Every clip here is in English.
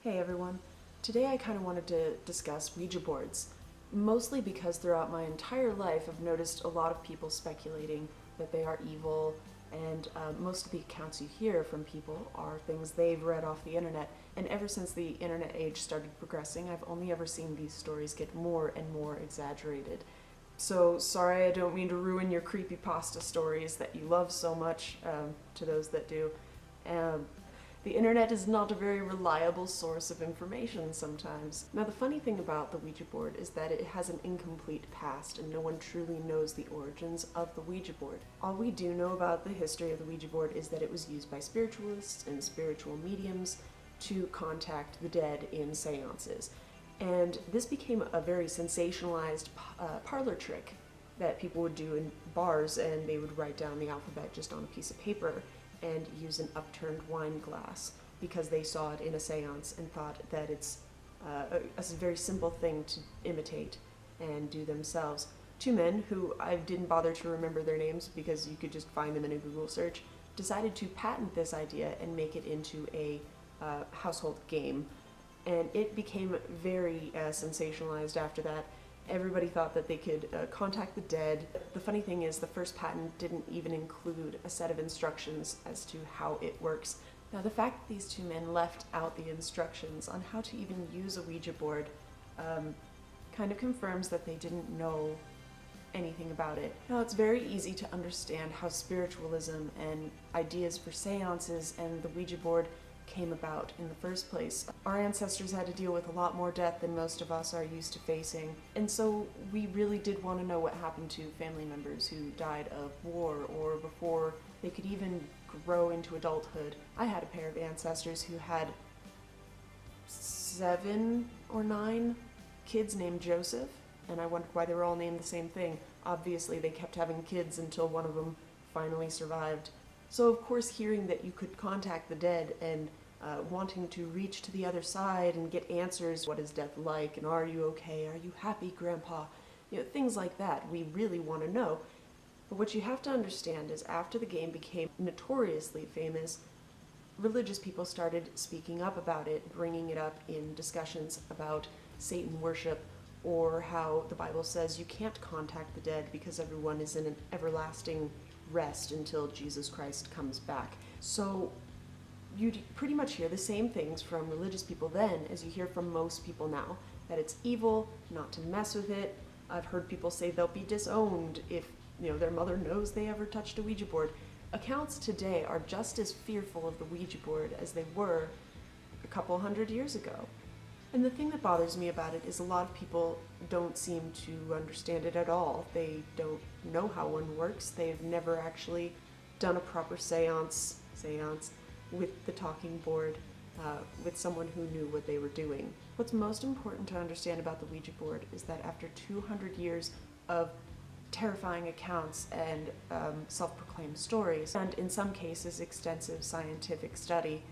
Hey everyone. Today I kind of wanted to discuss Ouija boards, mostly because throughout my entire life I've noticed a lot of people speculating that they are evil, and most of the accounts you hear from people are things they've read off the internet, and ever since the internet age started progressing, I've only ever seen these stories get more and more exaggerated. So sorry, I don't mean to ruin your creepypasta stories that you love so much, to those that do. Um, the internet is not a very reliable source of information sometimes. Now, the funny thing about the Ouija board is that it has an incomplete past, and no one truly knows the origins of the Ouija board. All we do know about the history of the Ouija board is that it was used by spiritualists and spiritual mediums to contact the dead in seances. And this became a very sensationalized parlor trick that people would do in bars, and they would write down the alphabet just on a piece of paper and use an upturned wine glass because they saw it in a seance and thought that it's a very simple thing to imitate and do themselves. Two men, who I didn't bother to remember their names because you could just find them in a Google search, decided to patent this idea and make it into a household game. And it became very sensationalized after that. Everybody thought that they could contact the dead. The funny thing is, the first patent didn't even include a set of instructions as to how it works. Now, the fact that these two men left out the instructions on how to even use a Ouija board kind of confirms that they didn't know anything about it. Now, it's very easy to understand how spiritualism and ideas for seances and the Ouija board came about in the first place. Our ancestors had to deal with a lot more death than most of us are used to facing, and so we really did want to know what happened to family members who died of war or before they could even grow into adulthood. I had a pair of ancestors who had 7 or 9 kids named Joseph, and I wondered why they were all named the same thing. Obviously, they kept having kids until one of them finally survived. So, of course, hearing that you could contact the dead and wanting to reach to the other side and get answers, what is death like, and are you okay, are you happy, Grandpa, things like that, we really want to know. But what you have to understand is, after the game became notoriously famous, religious people started speaking up about it, bringing it up in discussions about Satan worship, or how the Bible says you can't contact the dead because everyone is in an everlasting rest until Jesus Christ comes back. So you pretty much hear the same things from religious people then as you hear from most people now, that it's evil, not to mess with it. I've heard people say they'll be disowned if their mother knows they ever touched a Ouija board. Accounts today are just as fearful of the Ouija board as they were a couple hundred years ago. And the thing that bothers me about it is a lot of people don't seem to understand it at all. They don't know how one works. They've never actually done a proper seance with the talking board, with someone who knew what they were doing. What's most important to understand about the Ouija board is that after 200 years of terrifying accounts and self-proclaimed stories, and in some cases extensive scientific study,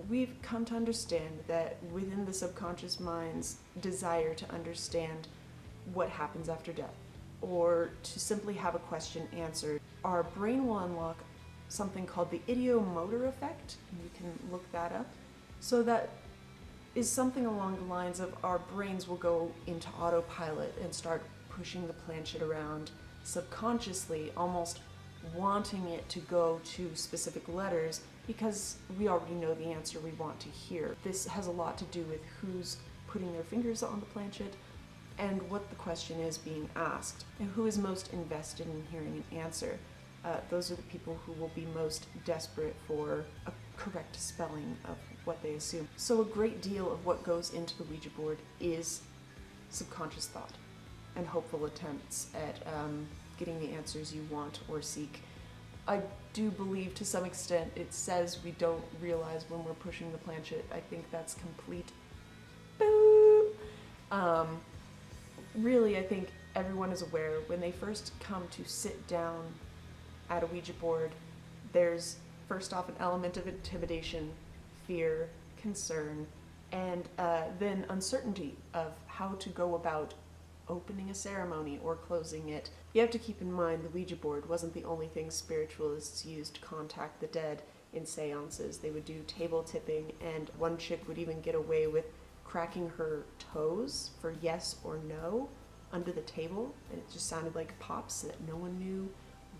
we've come to understand that within the subconscious mind's desire to understand what happens after death, or to simply have a question answered, our brain will unlock something called the ideomotor effect. You can look that up. So that is something along the lines of our brains will go into autopilot and start pushing the planchette around subconsciously, almost wanting it to go to specific letters because we already know the answer we want to hear. This has a lot to do with who's putting their fingers on the planchette and what the question is being asked, and who is most invested in hearing an answer. Those are the people who will be most desperate for a correct spelling of what they assume. So a great deal of what goes into the Ouija board is subconscious thought and hopeful attempts at getting the answers you want or seek. I do believe to some extent it says we don't realize when we're pushing the planchette. I think that's complete boo. Really, I think everyone is aware when they first come to sit down at a Ouija board, there's first off an element of intimidation, fear, concern, and then uncertainty of how to go about opening a ceremony or closing it. You have to keep in mind the Ouija board wasn't the only thing spiritualists used to contact the dead. in seances. They would do table tipping, and one chick would even get away with cracking her toes for yes or no under the table, and it just sounded like pops that no one knew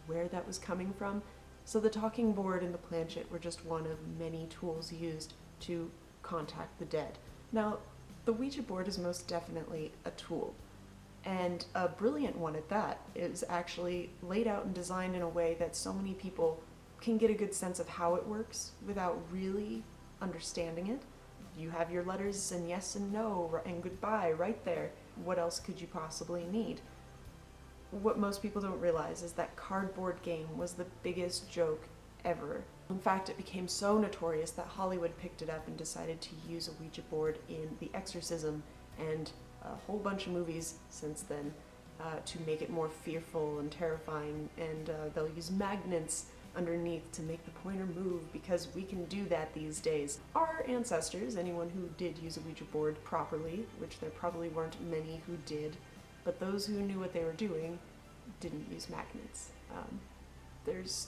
where that was coming from. So the talking board and the planchette were just one of many tools used to contact the dead. Now, the Ouija board is most definitely a tool, and a brilliant one at that. It is actually laid out and designed in a way that so many people can get a good sense of how it works without really understanding it. You have your letters and yes and no and goodbye right there. What else could you possibly need? What most people don't realize is that cardboard game was the biggest joke ever. In fact, it became so notorious that Hollywood picked it up and decided to use a Ouija board in The Exorcism and a whole bunch of movies since then to make it more fearful and terrifying, and they'll use magnets underneath to make the pointer move because we can do that these days. Our ancestors, anyone who did use a Ouija board properly, which there probably weren't many who did, but those who knew what they were doing didn't use magnets. There's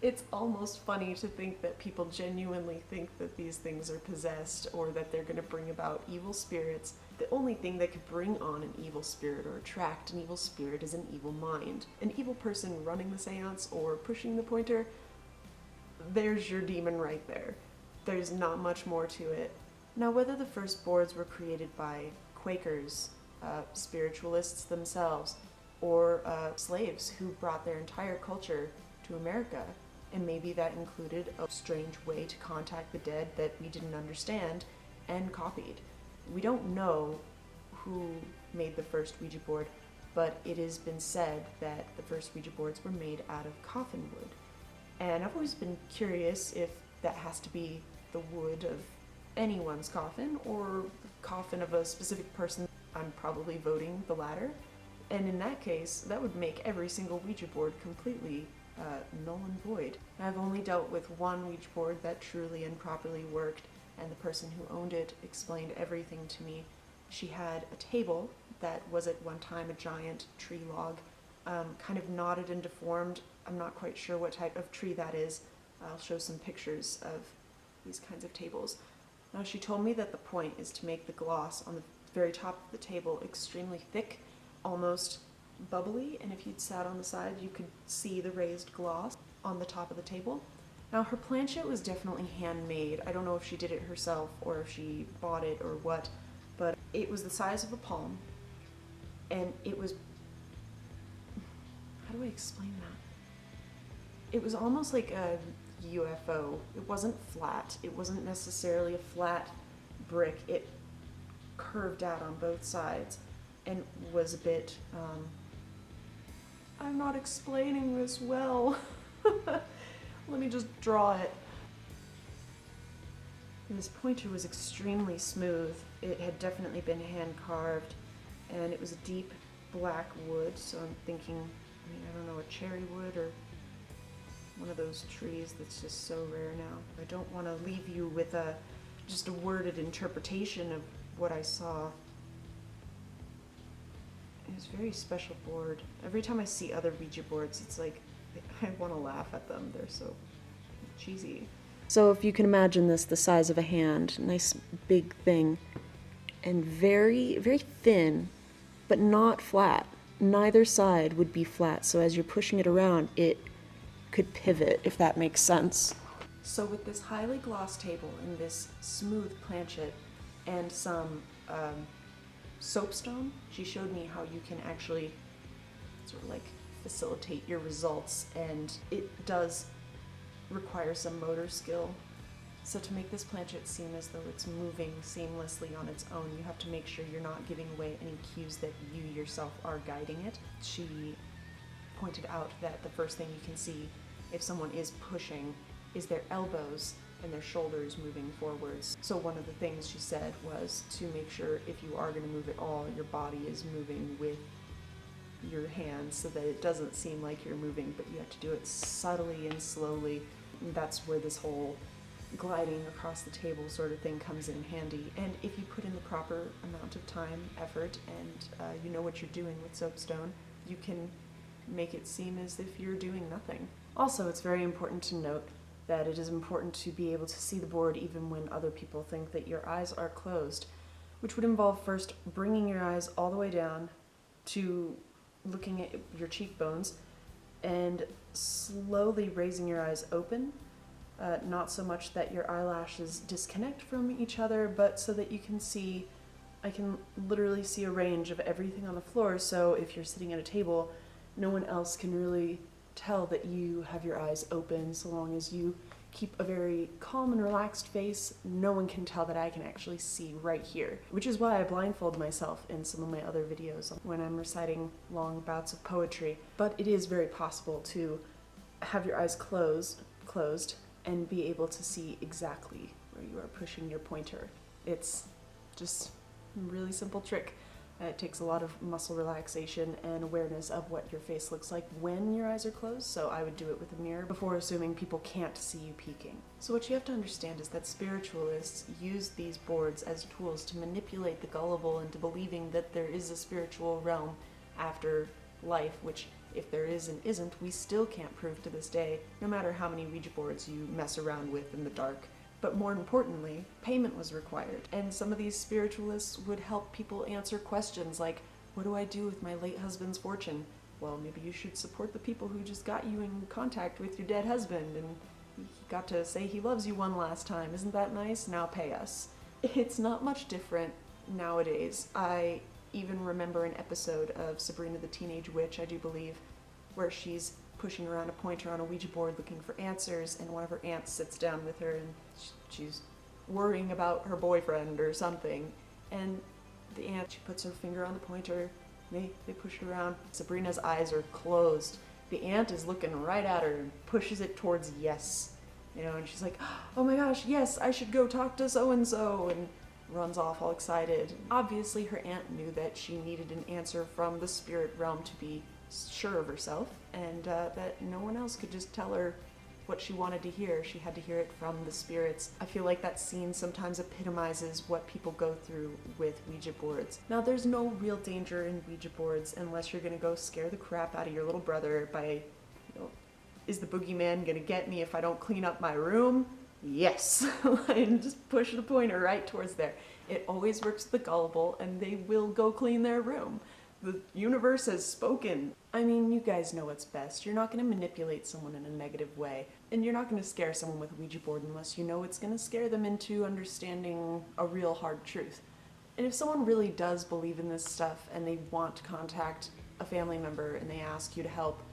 It's almost funny to think that people genuinely think that these things are possessed or that they're going to bring about evil spirits. The only thing that could bring on an evil spirit or attract an evil spirit is an evil mind. An evil person running the seance or pushing the pointer, there's your demon right there. There's not much more to it. Now, whether the first boards were created by Quakers, spiritualists themselves, or slaves who brought their entire culture to America, and maybe that included a strange way to contact the dead that we didn't understand and copied. We don't know who made the first Ouija board, but it has been said that the first Ouija boards were made out of coffin wood. And I've always been curious if that has to be the wood of anyone's coffin or the coffin of a specific person. I'm probably voting the latter. And in that case, that would make every single Ouija board completely null and void. I've only dealt with one Ouija board that truly and properly worked, and the person who owned it explained everything to me. She had a table that was at one time a giant tree log, kind of knotted and deformed. I'm not quite sure what type of tree that is. I'll show some pictures of these kinds of tables. Now, she told me that the point is to make the gloss on the very top of the table extremely thick, almost bubbly, and if you'd sat on the side you could see the raised gloss on the top of the table. Now, her planchette was definitely handmade. I don't know if she did it herself or if she bought it or what, but it was the size of a palm, and it was, how do I explain that? It was almost like a UFO. It wasn't flat. It wasn't necessarily a flat brick. It curved out on both sides and was a bit, I'm not explaining this well. Let me just draw it. This pointer was extremely smooth. It had definitely been hand carved, and it was a deep black wood, so I'm thinking, I don't know, a cherry wood or one of those trees that's just so rare now. I don't want to leave you with just a worded interpretation of what I saw. It was a very special board. Every time I see other Ouija boards, it's like, I want to laugh at them. They're so cheesy. So if you can imagine this, the size of a hand, nice big thing, and very, very thin, but not flat. Neither side would be flat, so as you're pushing it around, it could pivot, if that makes sense. So with this highly glossed table and this smooth planchette and some soapstone, she showed me how you can actually sort of like facilitate your results, and it does require some motor skill. So to make this planchette seem as though it's moving seamlessly on its own, you have to make sure you're not giving away any cues that you yourself are guiding it. She pointed out that the first thing you can see if someone is pushing is their elbows and their shoulders moving forwards. So one of the things she said was to make sure if you are going to move at all, your body is moving with your hands so that it doesn't seem like you're moving, but you have to do it subtly and slowly. And that's where this whole gliding across the table sort of thing comes in handy. And if you put in the proper amount of time, effort, and you know what you're doing with soapstone, you can make it seem as if you're doing nothing. Also, it's very important to note that it is important to be able to see the board even when other people think that your eyes are closed, which would involve first bringing your eyes all the way down to looking at your cheekbones and slowly raising your eyes open. Not so much that your eyelashes disconnect from each other, but so that you can see, I can literally see a range of everything on the floor, so if you're sitting at a table, no one else can really tell that you have your eyes open. So long as you keep a very calm and relaxed face, no one can tell that I can actually see right here, which is why I blindfold myself in some of my other videos when I'm reciting long bouts of poetry. But it is very possible to have your eyes closed and be able to see exactly where you are pushing your pointer. It's just a really simple trick. It takes a lot of muscle relaxation and awareness of what your face looks like when your eyes are closed, so I would do it with a mirror before assuming people can't see you peeking. So what you have to understand is that spiritualists use these boards as tools to manipulate the gullible into believing that there is a spiritual realm after life, which if there is and isn't, we still can't prove to this day, no matter how many Ouija boards you mess around with in the dark. But more importantly, payment was required. And some of these spiritualists would help people answer questions like, what do I do with my late husband's fortune? Well, maybe you should support the people who just got you in contact with your dead husband and he got to say he loves you one last time. Isn't that nice? Now pay us. It's not much different nowadays. I even remember an episode of Sabrina the Teenage Witch, I do believe, where she's pushing around a pointer on a Ouija board looking for answers, and one of her aunts sits down with her and she's worrying about her boyfriend or something, and the aunt, she puts her finger on the pointer, they push it around. Sabrina's eyes are closed. The aunt is looking right at her and pushes it towards yes, and she's like, oh my gosh, yes, I should go talk to so-and-so, and runs off all excited. Obviously her aunt knew that she needed an answer from the spirit realm to be sure of herself, and that no one else could just tell her what she wanted to hear. She had to hear it from the spirits. I feel like that scene sometimes epitomizes what people go through with Ouija boards. Now, there's no real danger in Ouija boards unless you're gonna go scare the crap out of your little brother by, is the boogeyman gonna get me if I don't clean up my room? Yes. And just push the pointer right towards there. It always works with the gullible, and they will go clean their room. The universe has spoken. I mean, you guys know what's best. You're not going to manipulate someone in a negative way, and you're not going to scare someone with a Ouija board unless you know it's going to scare them into understanding a real hard truth. And if someone really does believe in this stuff and they want to contact a family member and they ask you to help,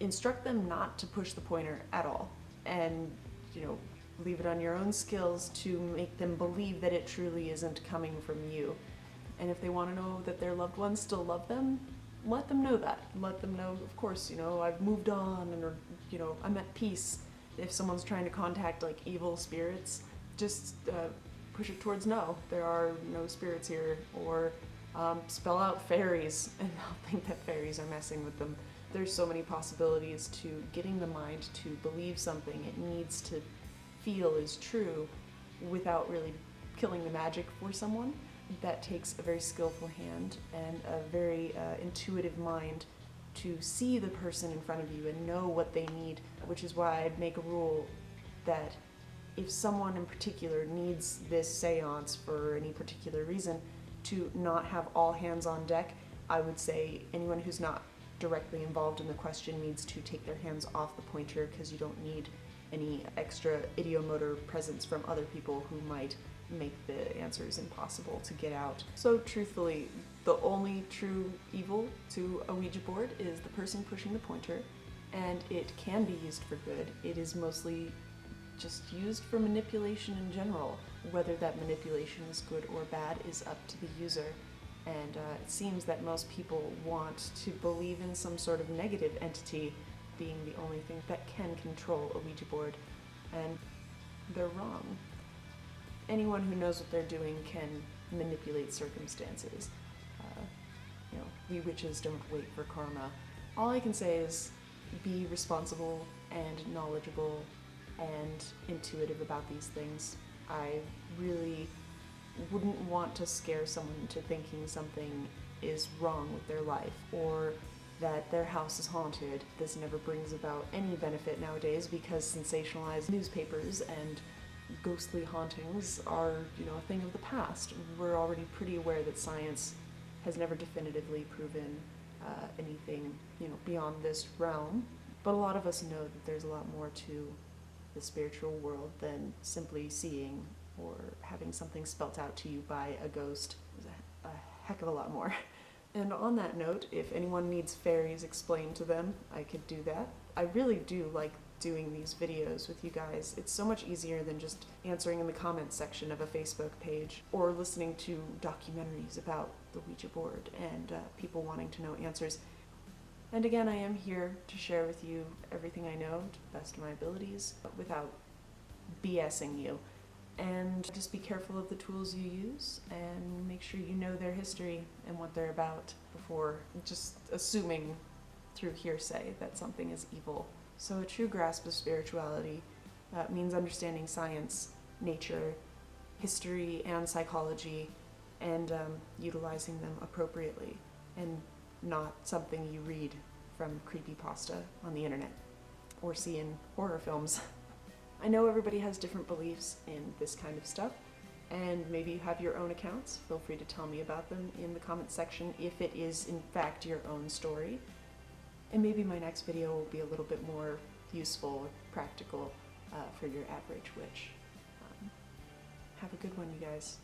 instruct them not to push the pointer at all, and leave it on your own skills to make them believe that it truly isn't coming from you. And if they want to know that their loved ones still love them, let them know that. Let them know, of course, I've moved on, and I'm at peace. If someone's trying to contact evil spirits, just push it towards no. There are no spirits here, or spell out fairies, and they'll think that fairies are messing with them. There's so many possibilities to getting the mind to believe something it needs to feel is true without really killing the magic for someone. That takes a very skillful hand and a very intuitive mind to see the person in front of you and know what they need, which is why I'd make a rule that if someone in particular needs this seance for any particular reason, to not have all hands on deck. I would say anyone who's not directly involved in the question needs to take their hands off the pointer, because you don't need any extra ideomotor presence from other people who might make the answers impossible to get out. So truthfully, the only true evil to a Ouija board is the person pushing the pointer, and it can be used for good. It is mostly just used for manipulation in general. Whether that manipulation is good or bad is up to the user, and it seems that most people want to believe in some sort of negative entity being the only thing that can control a Ouija board, and they're wrong. Anyone who knows what they're doing can manipulate circumstances. We witches don't wait for karma. All I can say is be responsible and knowledgeable and intuitive about these things. I really wouldn't want to scare someone into thinking something is wrong with their life, or that their house is haunted. This never brings about any benefit nowadays because sensationalized newspapers and ghostly hauntings are, a thing of the past. We're already pretty aware that science has never definitively proven anything, beyond this realm. But a lot of us know that there's a lot more to the spiritual world than simply seeing or having something spelt out to you by a ghost. There's a heck of a lot more. And on that note, if anyone needs fairies explained to them, I could do that. I really do like doing these videos with you guys. It's so much easier than just answering in the comments section of a Facebook page or listening to documentaries about the Ouija board and people wanting to know answers. And again, I am here to share with you everything I know to the best of my abilities without BSing you. And just be careful of the tools you use and make sure you know their history and what they're about before just assuming through hearsay that something is evil. So a true grasp of spirituality means understanding science, nature, history, and psychology, and utilizing them appropriately, and not something you read from creepypasta on the internet or see in horror films. I know everybody has different beliefs in this kind of stuff, and maybe you have your own accounts. Feel free to tell me about them in the comments section if it is in fact your own story. And maybe my next video will be a little bit more useful or practical for your average witch. Have a good one, you guys.